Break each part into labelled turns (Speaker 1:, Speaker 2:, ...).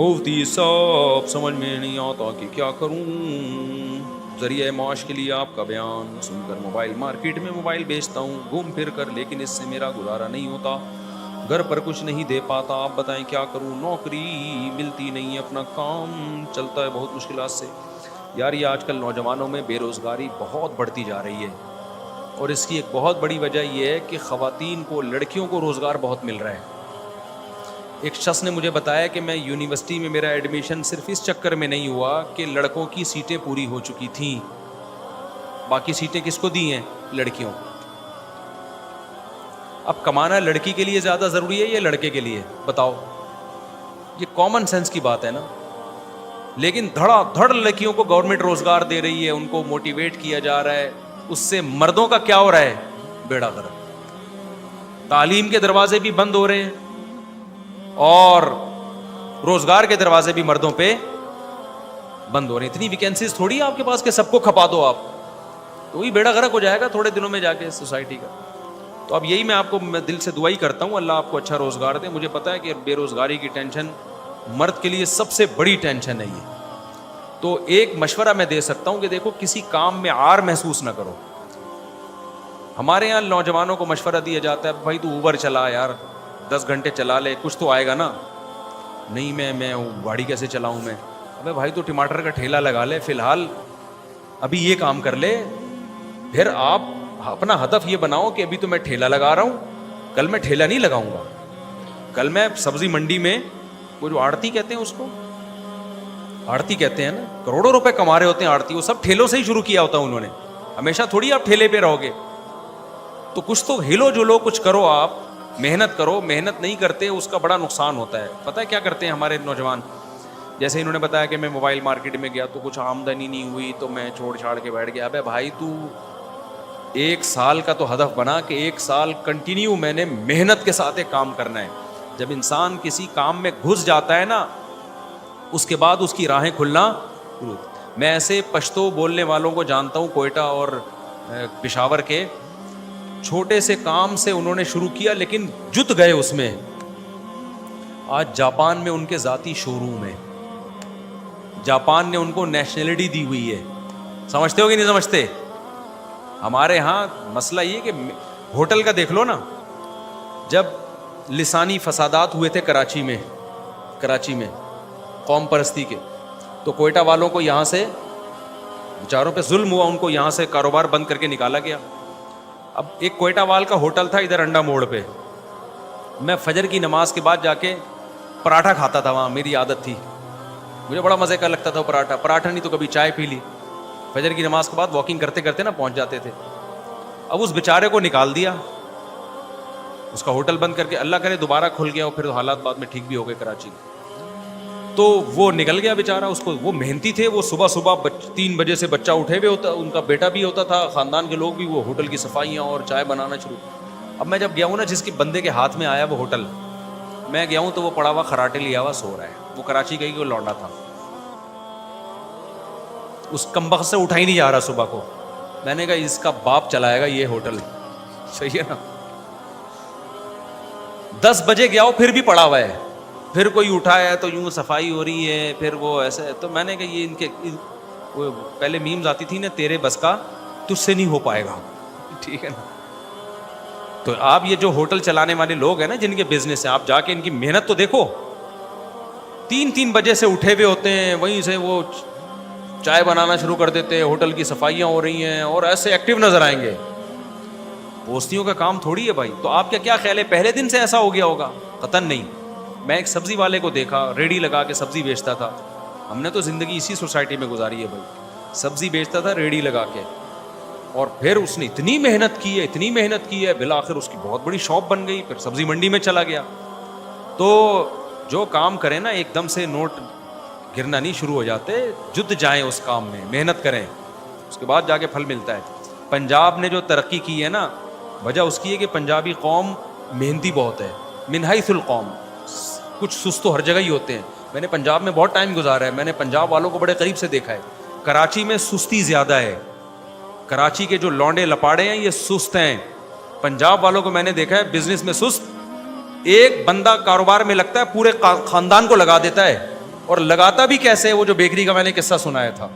Speaker 1: مفتی صاحب سمجھ میں نہیں آتا کہ کیا کروں. ذریعہ معاش کے لیے آپ کا بیان سن کر موبائل مارکیٹ میں موبائل بیچتا ہوں گھوم پھر کر, لیکن اس سے میرا گزارا نہیں ہوتا, گھر پر کچھ نہیں دے پاتا. آپ بتائیں کیا کروں, نوکری ملتی نہیں, اپنا کام چلتا ہے بہت مشکلات سے. یار یہ آج کل نوجوانوں میں بے روزگاری بہت بڑھتی جا رہی ہے, اور اس کی ایک بہت بڑی وجہ یہ ہے کہ خواتین کو, لڑکیوں کو روزگار بہت مل رہا ہے. ایک شخص نے مجھے بتایا کہ میں یونیورسٹی میں میرا ایڈمیشن صرف اس چکر میں نہیں ہوا کہ لڑکوں کی سیٹیں پوری ہو چکی تھیں, باقی سیٹیں کس کو دی ہیں؟ لڑکیوں کو. اب کمانا لڑکی کے لیے زیادہ ضروری ہے یا لڑکے کے لیے؟ بتاؤ. یہ کامن سینس کی بات ہے نا. لیکن دھڑا دھڑ لڑکیوں کو گورنمنٹ روزگار دے رہی ہے, ان کو موٹیویٹ کیا جا رہا ہے. اس سے مردوں کا کیا ہو رہا ہے؟ بیڑا غرق. تعلیم کے دروازے بھی بند ہو رہے ہیں اور روزگار کے دروازے بھی مردوں پہ بند ہو رہے ہیں. اتنی ویکینسیز تھوڑی ہے آپ کے پاس کہ سب کو کھپا دو آپ, تو وہی بیڑا غرق ہو جائے گا تھوڑے دنوں میں جا کے سوسائٹی کا. تو اب یہی میں آپ کو دل سے دعا ہی کرتا ہوں, اللہ آپ کو اچھا روزگار دے. مجھے پتا ہے کہ بے روزگاری کی ٹینشن مرد کے لیے سب سے بڑی ٹینشن ہے یہ. تو ایک مشورہ میں دے سکتا ہوں کہ دیکھو, کسی کام میں عار محسوس نہ کرو. ہمارے یہاں نوجوانوں کو مشورہ دیا جاتا ہے, بھائی تو اوبر چلا یار, 10 گھنٹے چلا لے, کچھ تو آئے گا نا. نہیں میں گاڑی کیسے چلاؤں میں؟ ابے بھائی تو ٹماٹر کا ٹھیلا لگا لے, فی الحال ابھی یہ کام کر لے. پھر آپ اپنا ہدف یہ بناؤ کہ ابھی تو میں ٹھیلا لگا رہا ہوں, کل میں ٹھیلا نہیں لگاؤں گا, کل میں سبزی منڈی میں, وہ جو آڑتی کہتے ہیں اس کو, آڑتی کہتے ہیں نا, کروڑوں روپے کما رہے ہوتے ہیں آڑتی, وہ سب ٹھیلوں سے ہی شروع کیا ہوتا ہے انہوں نے. ہمیشہ تھوڑی آپ ٹھیلے پہ رہو گے, تو کچھ تو ہلو جلو کچھ کرو, آپ محنت کرو. محنت نہیں کرتے اس کا بڑا نقصان ہوتا ہے. پتہ ہے کیا کرتے ہیں ہمارے نوجوان؟ جیسے انہوں نے بتایا کہ میں موبائل مارکیٹ میں گیا تو کچھ آمدنی نہیں ہوئی تو میں چھوڑ چھاڑ کے بیٹھ گیا. ابے بھائی تو 1 سال کا تو ہدف بنا کہ 1 سال کنٹینیو میں نے محنت کے ساتھ ایک کام کرنا ہے. جب انسان کسی کام میں گھس جاتا ہے نا, اس کے بعد اس کی راہیں کھلنا. میں ایسے پشتو بولنے والوں کو جانتا ہوں کوئٹہ اور پشاور کے, چھوٹے سے کام سے انہوں نے شروع کیا لیکن جت گئے اس میں. آج جاپان میں ان کے ذاتی شو روم ہے, جاپان نے ان کو نیشنلٹی دی ہوئی ہے. سمجھتے ہو کہ نہیں سمجھتے؟ ہمارے ہاں مسئلہ یہ کہ ہوٹل کا دیکھ لو نا, جب لسانی فسادات ہوئے تھے کراچی میں قوم پرستی کے, تو کوئٹہ والوں کو یہاں سے بیچاروں پہ ظلم ہوا, ان کو یہاں سے کاروبار بند کر کے نکالا گیا. اب ایک کوئٹہ وال کا ہوٹل تھا ادھر انڈا موڑ پہ, میں فجر کی نماز کے بعد جا کے پراٹھا کھاتا تھا وہاں, میری عادت تھی, مجھے بڑا مزے کا لگتا تھا پراٹھا نہیں تو کبھی چائے پی لی. فجر کی نماز کے بعد واکنگ کرتے کرتے نا پہنچ جاتے تھے. اب اس بیچارے کو نکال دیا, اس کا ہوٹل بند کر کے, اللہ کرے دوبارہ کھل گیا اور پھر حالات بعد میں ٹھیک بھی ہو گئے کراچی. تو وہ نکل گیا بیچارہ, اس کو, وہ محنتی تھے, وہ صبح 3 بجے سے بچہ اٹھے ہوئے ہوتا, ان کا بیٹا بھی ہوتا تھا, خاندان کے لوگ بھی, وہ ہوٹل کی صفائیاں اور چائے بنانا شروع. اب میں جب گیا ہوں نا, جس کے بندے کے ہاتھ میں آیا وہ ہوٹل, میں گیا ہوں تو وہ پڑا ہوا خراٹے لیا ہوا سو رہا ہے. وہ کراچی کا ہی وہ لونڈا تھا, اس کمبخت سے اٹھا ہی نہیں جا رہا صبح کو. میں نے کہا اس کا باپ چلائے گا یہ ہوٹل, صحیح ہے نا. 10 بجے گیا ہو پھر بھی پڑا ہوا ہے, پھر کوئی اٹھایا تو یوں صفائی ہو رہی ہے, پھر وہ ایسے. تو میں نے کہا یہ ان کے, وہ پہلے میمز آتی تھی نا, تیرے بس کا تجھ سے نہیں ہو پائے گا, ٹھیک ہے نا. تو آپ یہ جو ہوٹل چلانے والے لوگ ہیں نا, جن کے بزنس ہیں, آپ جا کے ان کی محنت تو دیکھو. 3 بجے سے اٹھے ہوئے ہوتے ہیں, وہیں سے وہ چائے بنانا شروع کر دیتے ہیں, ہوٹل کی صفائیاں ہو رہی ہیں, اور ایسے ایکٹیو نظر آئیں گے. پوستیوں کا کام تھوڑی ہے بھائی. تو آپ کا کیا خیال ہے پہلے دن سے ایسا ہو گیا ہوگا؟ قطعاً نہیں. میں ایک سبزی والے کو دیکھا, ریڑھی لگا کے سبزی بیچتا تھا. ہم نے تو زندگی اسی سوسائٹی میں گزاری ہے بھائی. سبزی بیچتا تھا ریڑھی لگا کے, اور پھر اس نے اتنی محنت کی ہے, بالآخر اس کی بہت بڑی شاپ بن گئی. پھر سبزی منڈی میں چلا گیا. تو جو کام کریں نا, ایک دم سے نوٹ گرنا نہیں شروع ہو جاتے, جد جائیں اس کام میں, محنت کریں, اس کے بعد جا کے پھل ملتا ہے. پنجاب نے جو ترقی کی ہے نا, وجہ اس کی ہے کہ پنجابی قوم محنتی بہت ہے. من حیث القوم, کچھ سست تو ہر جگہ ہی ہوتے ہیں. میں نے پنجاب میں بہت ٹائم گزارا ہے, میں نے پنجاب والوں کو بڑے قریب سے دیکھا ہے. کراچی میں سستی زیادہ ہے, کراچی کے جو لونڈے لپاڑے ہیں یہ سست ہیں. پنجاب والوں کو میں نے دیکھا ہے بزنس میں سست, ایک بندہ کاروبار میں لگتا ہے پورے خاندان کو لگا دیتا ہے. اور لگاتا بھی کیسے ہے. وہ جو بیکری کا میں نے قصہ سنایا تھا,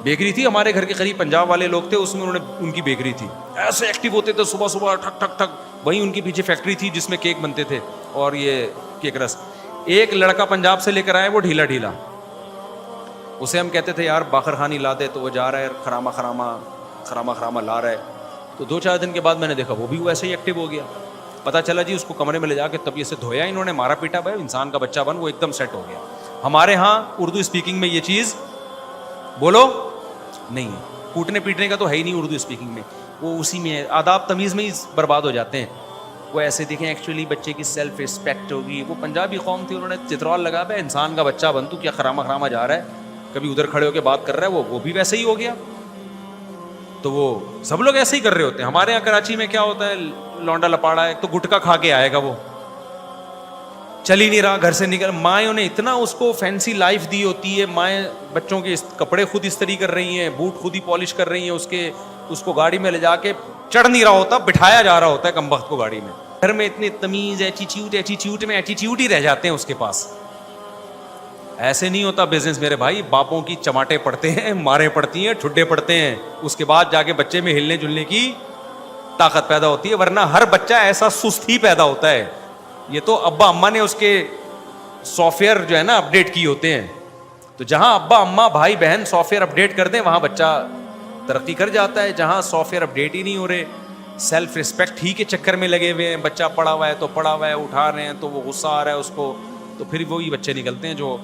Speaker 1: بیکری تھی ہمارے گھر کے قریب, پنجاب والے لوگ تھے, اس میں انہوں نے ان کی بیکری تھی, ایسے ایکٹیو ہوتے تھے صبح صبح ٹھک ٹھک ٹھک. وہیں ان کے پیچھے فیکٹری تھی جس میں کیک بنتے تھے اور یہ کیک رس. ایک لڑکا پنجاب سے لے کر آیا, وہ ڈھیلا ڈھیلا, اسے ہم کہتے تھے یار باخر خانی لا دے, تو وہ جا رہا ہے خراما خراما خراما خراما لا رہا ہے. تو 2-4 دن کے بعد میں نے دیکھا وہ بھی ویسے ہی ایکٹیو ہو گیا. پتا چلا جی اس کو کمرے میں لے جا کے طبیعت سے دھویا انہوں نے, مارا پیٹا, بھائی انسان کا بچہ بن, وہ ایک دم سیٹ ہو گیا. ہمارے ہاں اردو اسپیکنگ میں یہ چیز بولو نہیں ہے, کوٹنے پیٹنے کا تو ہے ہی نہیں اردو اسپیکنگ میں, وہ اسی میں ہے, آداب تمیز میں ہی برباد ہو جاتے ہیں. وہ ایسے دیکھیں ایکچولی بچے کی سیلف رسپیکٹ ہوگی. وہ پنجابی قوم تھی, انہوں نے چترال لگا پہ انسان کا بچہ بن, تو کیا خراما خراما جا رہا ہے, کبھی ادھر کھڑے ہو کے بات کر رہا ہے, وہ بھی ویسے ہی ہو گیا. تو وہ سب لوگ ایسے ہی کر رہے ہوتے ہیں. ہمارے یہاں کراچی میں کیا ہوتا ہے, لونڈا لپاڑا ہے تو گٹکا کھا کے آئے گا, وہ چل ہی نہیں رہا گھر سے نکل. مائیں نے اتنا اس کو فینسی لائف دی ہوتی ہے, مائیں بچوں کے کپڑے خود استری کر رہی ہیں, بوٹ خود ہی پالش کر رہی ہیں, اس کو گاڑی میں لے جا کے چڑھ نہیں رہا ہوتا, بٹھایا جا رہا ہوتا ہے کمبخت کو گاڑی میں. گھر میں اتنی تمیز, ایٹیٹیوڈ میں ایٹیٹیوڈ ہی رہ جاتے ہیں اس کے پاس. ایسے نہیں ہوتا بزنس میرے بھائی. باپوں کی چماٹے پڑتے ہیں, مارے پڑتی ہیں, ٹھڈے پڑتے ہیں, اس کے بعد جا کے بچے میں ہلنے جلنے کی طاقت پیدا ہوتی ہے, ورنہ ہر بچہ ایسا سست ہی پیدا ہوتا ہے. یہ تو ابا اماں نے اس کے سافٹ ویئر جو ہے نا اپڈیٹ کی ہوتے ہیں. تو جہاں ابا اماں بھائی بہن سافٹ ویئر اپڈیٹ کر دیں وہاں بچہ ترقی کر جاتا ہے. جہاں سافٹ ویئر اپڈیٹ ہی نہیں ہو رہے, سیلف رسپیکٹ ہی کے چکر میں لگے ہوئے ہیں, بچہ پڑا ہوا ہے تو پڑا ہوا ہے, اٹھا رہے ہیں تو وہ غصہ آ رہا ہے اس کو, تو پھر وہی بچے نکلتے ہیں جو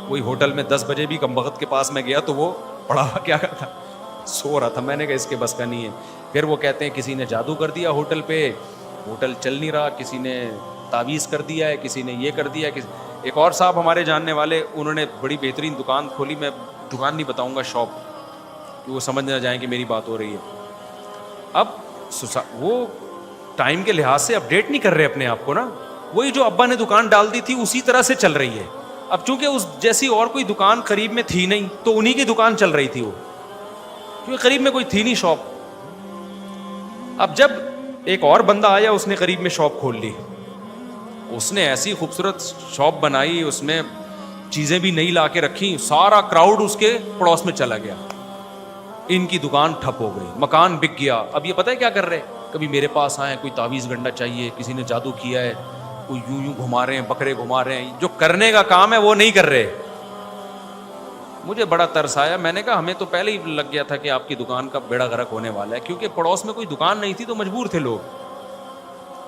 Speaker 1: وہی ہوٹل میں 10 بجے بھی کم وقت کے پاس میں گیا تو وہ پڑا ہوا کیا کرتا, سو رہا تھا. میں نے کہا اس کے بس کا نہیں ہے. پھر وہ کہتے ہیں کسی نے جادو کر دیا ہوٹل پہ, ہوٹل چل نہیں رہا, کسی نے تعویذ کر دیا ہے, کسی نے یہ کر دیا ہے. ایک اور صاحب ہمارے جاننے والے, انہوں نے بڑی بہترین دکان کھولی, میں دکان نہیں بتاؤں گا, شاپ, کہ وہ سمجھ نہ جائیں کہ میری بات ہو رہی ہے. اب وہ ٹائم کے لحاظ سے اپڈیٹ نہیں کر رہے اپنے آپ کو نا, وہی جو ابا نے دکان ڈال دی تھی اسی طرح سے چل رہی ہے. اب چونکہ اس جیسی اور کوئی دکان قریب میں تھی نہیں تو انہی کی دکان چل رہی تھی وہ, کیونکہ قریب میں کوئی تھی نہیں شاپ. اب جب ایک اور بندہ آیا, اس نے قریب میں شاپ کھول لی, اس نے ایسی خوبصورت شاپ بنائی, اس میں چیزیں بھی نئی لا کے رکھی, سارا کراؤڈ اس کے پڑوس میں چلا گیا, ان کی دکان ٹھپ ہو گئی, مکان بک گیا. اب یہ پتہ ہے کیا کر رہے, کبھی میرے پاس آئے, کوئی تعویذ گنڈا چاہیے, کسی نے جادو کیا ہے, کوئی یوں یوں گھما رہے ہیں, بکرے گھما رہے ہیں, جو کرنے کا کام ہے وہ نہیں کر رہے. مجھے بڑا ترس آیا, میں نے کہا ہمیں تو پہلے ہی لگ گیا تھا کہ آپ کی دکان کا بیڑا غرق ہونے والا ہے, کیونکہ پڑوس میں کوئی دکان نہیں تھی تو مجبور تھے لوگ.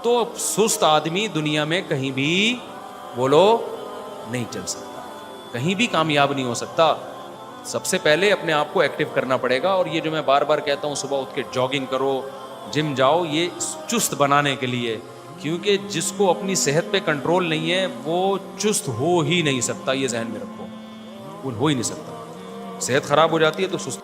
Speaker 1: تو سست آدمی دنیا میں کہیں بھی بولو نہیں چل سکتا, کہیں بھی کامیاب نہیں ہو سکتا. سب سے پہلے اپنے آپ کو ایکٹیو کرنا پڑے گا. اور یہ جو میں بار بار کہتا ہوں, صبح اٹھ کے جاگنگ کرو, جم جاؤ, یہ چست بنانے کے لیے, کیونکہ جس کو اپنی صحت پہ کنٹرول نہیں ہے وہ چست ہو ہی نہیں سکتا. یہ ذہن میں رکھو, وہ ہو ہی نہیں سکتا. صحت خراب ہو جاتی ہے تو سست.